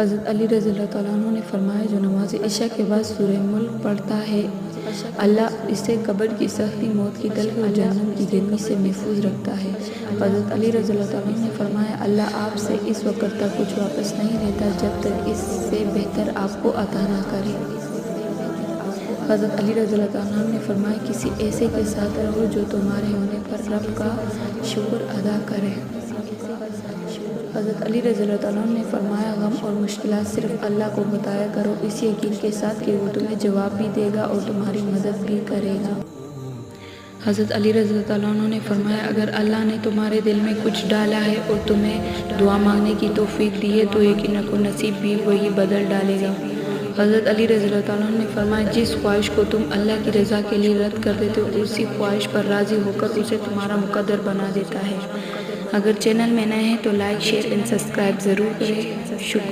حضرت علی رضی اللہ تعالیٰ عنہ نے فرمایا جو نماز عشاء کے بعد سورہ ملک پڑھتا ہے اللہ اسے قبر کی سختی، موت کی تلخی اور جہنم کی گرمی سے محفوظ رکھتا ہے۔ حضرت علی رضی اللہ تعالیٰ عنہ نے فرمایا اللہ آپ سے اس وقت تک کچھ واپس نہیں لیتا جب تک اس سے بہتر آپ کو عطا نہ کرے۔ حضرت علی رضی اللہ عنہ نے فرمایا کسی ایسے کے ساتھ رہو جو تمہارے ہونے پر رب کا شکر ادا کرے۔ حضرت علی رضی اللہ عنہ نے فرمایا غم اور مشکلات صرف اللہ کو بتایا کرو اس یقین کے ساتھ کہ وہ تمہیں جواب بھی دے گا اور تمہاری مدد بھی کرے گا۔ حضرت علی رضی اللہ عنہ نے فرمایا اگر اللہ نے تمہارے دل میں کچھ ڈالا ہے اور تمہیں دعا مانگنے کی توفیق دی ہے تو یقیناً کو نصیب بھی وہی بدل ڈالے گا۔ حضرت علی رضی اللہ عنہ نے فرمایا جس خواہش کو تم اللہ کی رضا کے لیے رد کر دیتے ہو اسی خواہش پر راضی ہو کر اسے تمہارا مقدر بنا دیتا ہے۔ اگر چینل میں نئے ہیں تو لائک، شیئر اینڈ سبسکرائب ضرور کریں۔ شکریہ۔